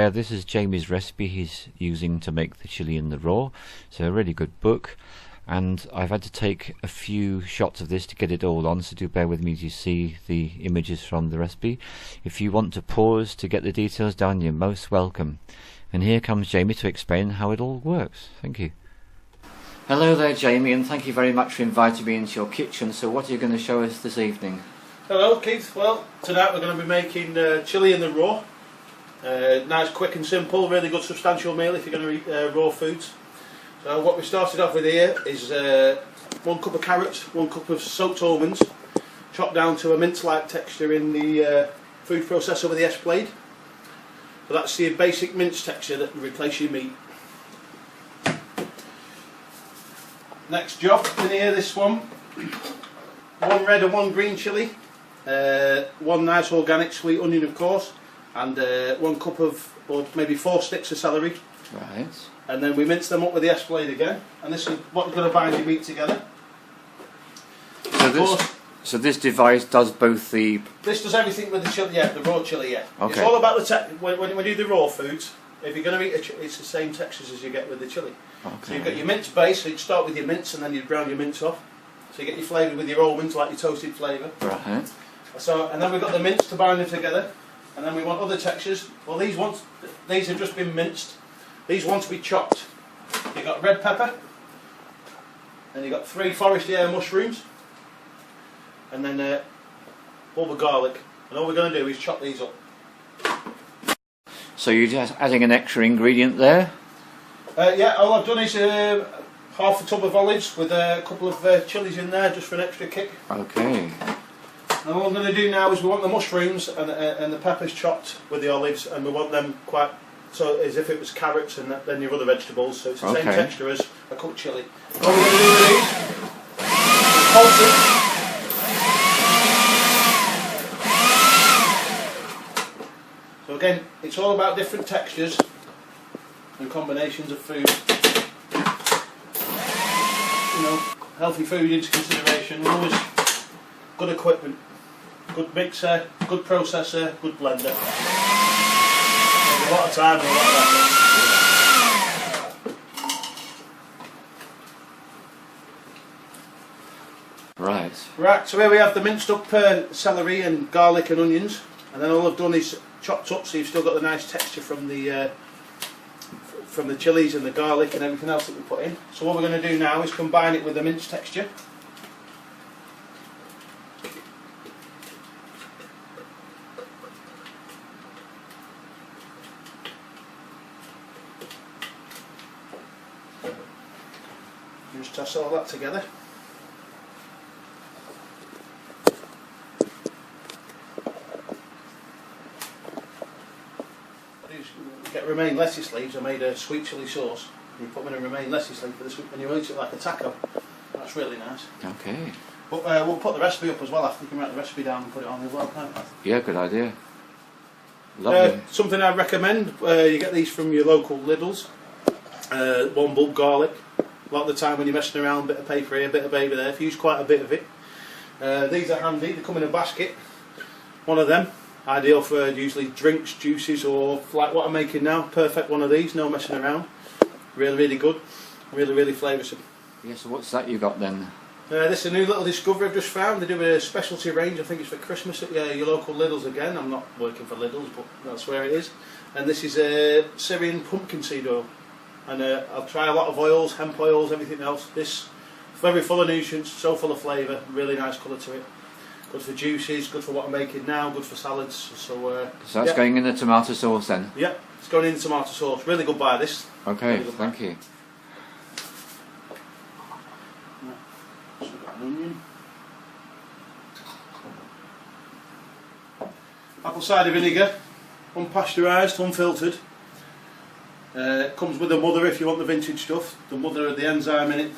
there, this is Jamie's recipe he's using to make the chili in the raw. So a really good book, and I've had to take a few shots of this to get it all on, so do bear with me to see the images from the recipe. If you want to pause to get the details down, you're most welcome. And here comes Jamie to explain how it all works. Thank you. Hello there, Jamie, and thank you very much for inviting me into your kitchen. So what are you going to show us this evening? Hello Keith, well tonight we're going to be making chilli in the raw. Nice, quick and simple, really good substantial meal if you're going to eat raw foods. So what we started off with here is 1 cup of carrots, 1 cup of soaked almonds, chopped down to a mince-like texture in the food processor with the S-blade. So that's the basic mince texture that will replace your meat. Next job in here, this one, 1 red and 1 green chilli. 1 nice organic sweet onion, of course, and 1 cup of, or maybe 4 sticks of celery. Right. And then we mince them up with the S-blade again, and this is what's going to bind your meat together. So this device does both the... This does everything with the chili, yeah, the raw chili, yeah. Okay. It's all about the when you do the raw foods, if you're going to eat it's the same textures as you get with the chili. Okay. So you've got your mince base, so you start with your mince and then you brown your mince off. So you get your flavour with your almonds, like your toasted flavour. Right. So, and then we've got the mince to bind them together, and then we want other textures. Well, these have just been minced. These want to be chopped. You've got red pepper, and you've got 3 forest air mushrooms, and then a bulb of garlic. And all we're going to do is chop these up. So you're just adding an extra ingredient there? Yeah, all I've done is half a tub of olives with a couple of chilies in there, just for an extra kick. Okay. And what I'm going to do now is we want the mushrooms and the peppers chopped with the olives, and we want them quite so as if it was carrots and then your other vegetables, so it's the same texture as a cooked chilli. What we're going to do with these is pulse it. So again, it's all about different textures and combinations of food. You know, healthy food into consideration, always good equipment. Good mixer, good processor, good blender. There's a lot of time and a lot of effort. Right. Right, so here we have the minced up celery and garlic and onions, and then all I've done is chopped up, so you've still got the nice texture from the chilies and the garlic and everything else that we put in. So what we're going to do now is combine it with the mince texture. Just toss all that together. Get romaine lettuce leaves. I made a sweet chilli sauce. You put them in a romaine lettuce leaf for the sweet, and you eat it like a taco. That's really nice. Okay. But we'll put the recipe up as well after. You can write the recipe down and put it on as well, can't you? Yeah, good idea. Lovely. Something I recommend. You get these from your local Lidl's. 1 bulb garlic. A lot of the time when you're messing around, a bit of paper here, a bit of baby there, if you use quite a bit of it. These are handy, they come in a basket. One of them, ideal for usually drinks, juices, or like what I'm making now. Perfect one of these, no messing around. Really, really good. Really, really flavoursome. Yeah, so what's that you got then? This is a new little discovery I've just found. They do a specialty range, I think it's for Christmas at your local Lidl's again. I'm not working for Lidl's, but that's where it is. And this is Syrian pumpkin seed oil. And I'll try a lot of oils, hemp oils, everything else. This, very full of nutrients, so full of flavour, really nice colour to it. Good for juices, good for what I'm making now, good for salads. So that's going in the tomato sauce then? Yeah, it's going in the tomato sauce. Really good buy this. Okay, really thank you. So we've got an onion. Apple cider vinegar, unpasteurised, unfiltered. Comes with a mother if you want the vintage stuff. The mother of the enzyme in it,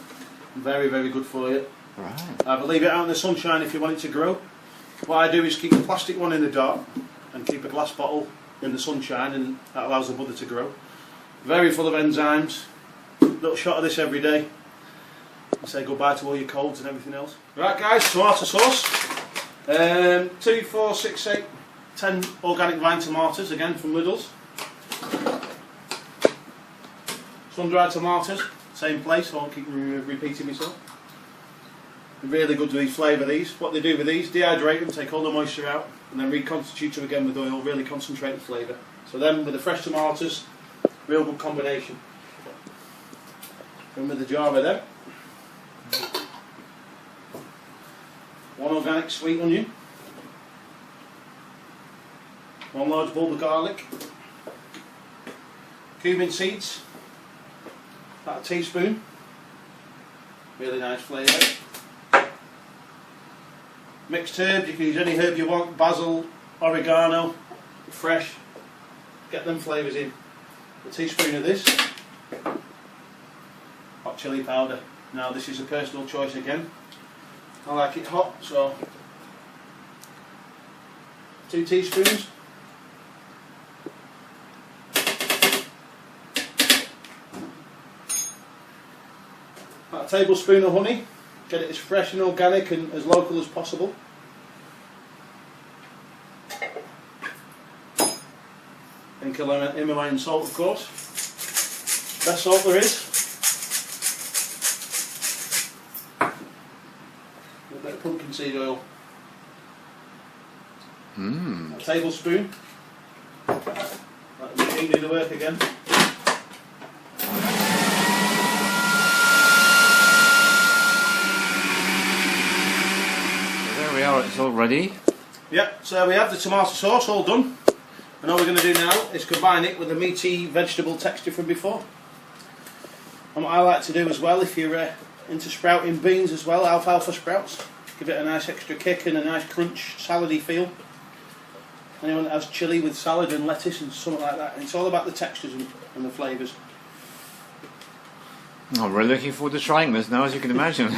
very, very good for you. Right. I leave it out in the sunshine if you want it to grow. What I do is keep the plastic one in the dark and keep a glass bottle in the sunshine, and that allows the mother to grow. Very full of enzymes. Little shot of this every day. And say goodbye to all your colds and everything else. Right guys, tomato sauce. 2, 4, 6, 8, 10 organic vine tomatoes, again from Lidl's. sun-dried tomatoes, same place, so I won't keep repeating myself. They're really good to flavour these. What they do with these, dehydrate them, take all the moisture out, and then reconstitute them again with oil, really concentrate the flavour. So then with the fresh tomatoes, real good combination. Then with the jar of them, 1 organic sweet onion, 1 large bulb of garlic, cumin seeds, about a teaspoon, really nice flavour. Mixed herbs, you can use any herb you want, basil, oregano, fresh, get them flavours in. A teaspoon of this, hot chilli powder. Now this is a personal choice again, I like it hot, so 2 teaspoons. About a tablespoon of honey, get it as fresh and organic and as local as possible. And Himalayan salt, of course. Best salt there is. A bit of pumpkin seed oil. A tablespoon. Let the machine do the work again. It's all ready. Yep, so we have the tomato sauce all done, and all we're going to do now is combine it with the meaty vegetable texture from before. And what I like to do as well, if you're into sprouting beans as well, alfalfa sprouts, give it a nice extra kick and a nice crunch, salady feel. Anyone that has chilli with salad and lettuce and something like that, it's all about the textures and the flavours. I'm really looking forward to trying this now, as you can imagine.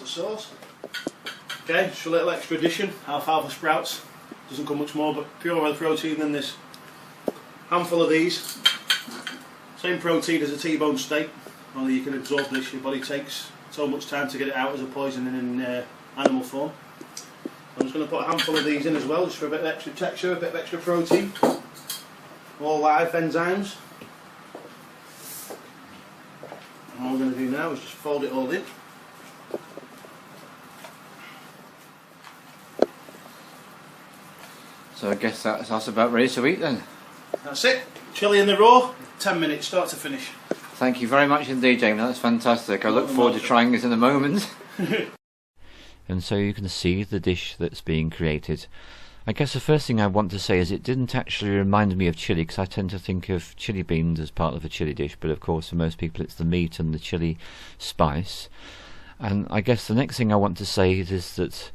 Sauce. Okay, just a little extra addition, alfalfa sprouts, doesn't come much more, but pure protein in this. Handful of these, same protein as a T-bone steak, only you can absorb this, your body takes so much time to get it out as a poison in animal form. I'm just going to put a handful of these in as well, just for a bit of extra texture, a bit of extra protein, all live enzymes. And all we're going to do now is just fold it all in. So I guess that's us about ready to eat then. That's it. Chilli in the raw, 10 minutes, start to finish. Thank you very much indeed, Jamie. That's fantastic. I look forward to trying it in a moment. And so you can see the dish that's being created. I guess the first thing I want to say is it didn't actually remind me of chilli, because I tend to think of chili beans as part of a chili dish, but of course for most people it's the meat and the chili spice. And I guess the next thing I want to say is that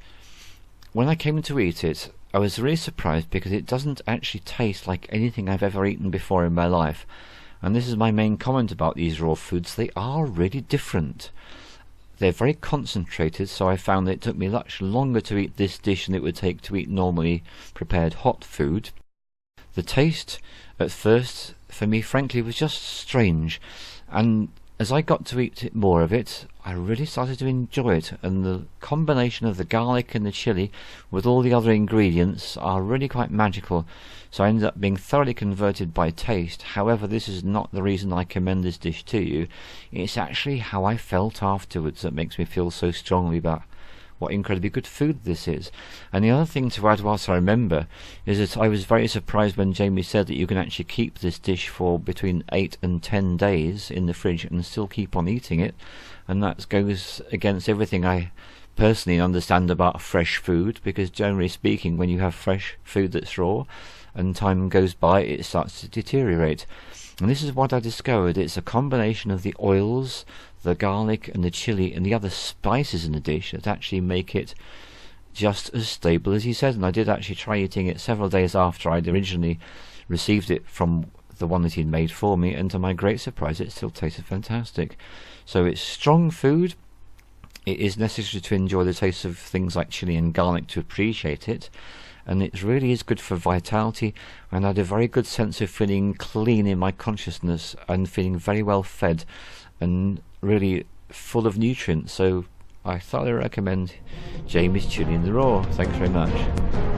when I came to eat it, I was really surprised because it doesn't actually taste like anything I've ever eaten before in my life. And this is my main comment about these raw foods. They are really different. They're very concentrated, so I found that it took me much longer to eat this dish than it would take to eat normally prepared hot food. The taste, at first, for me frankly, was just strange. And as I got to eat more of it, I really started to enjoy it, and the combination of the garlic and the chilli with all the other ingredients are really quite magical, so I ended up being thoroughly converted by taste. However, this is not the reason I commend this dish to you. It's actually how I felt afterwards that makes me feel so strongly about what incredibly good food this is. And the other thing to add whilst I remember is that I was very surprised when Jamie said that you can actually keep this dish for between 8 and 10 days in the fridge and still keep on eating it, and that goes against everything I personally understand about fresh food, because generally speaking when you have fresh food that's raw and time goes by it starts to deteriorate. And this is what I discovered. It's a combination of the oils, the garlic and the chili and the other spices in the dish that actually make it just as stable as he said. And I did actually try eating it several days after I'd originally received it from the one that he'd made for me, and to my great surprise it still tasted fantastic. So it's strong food. It is necessary to enjoy the taste of things like chili and garlic to appreciate it, and it really is good for vitality, and I had a very good sense of feeling clean in my consciousness and feeling very well fed and really full of nutrients. So I thoroughly recommend Jamie's Chili in the Raw. Thanks very much.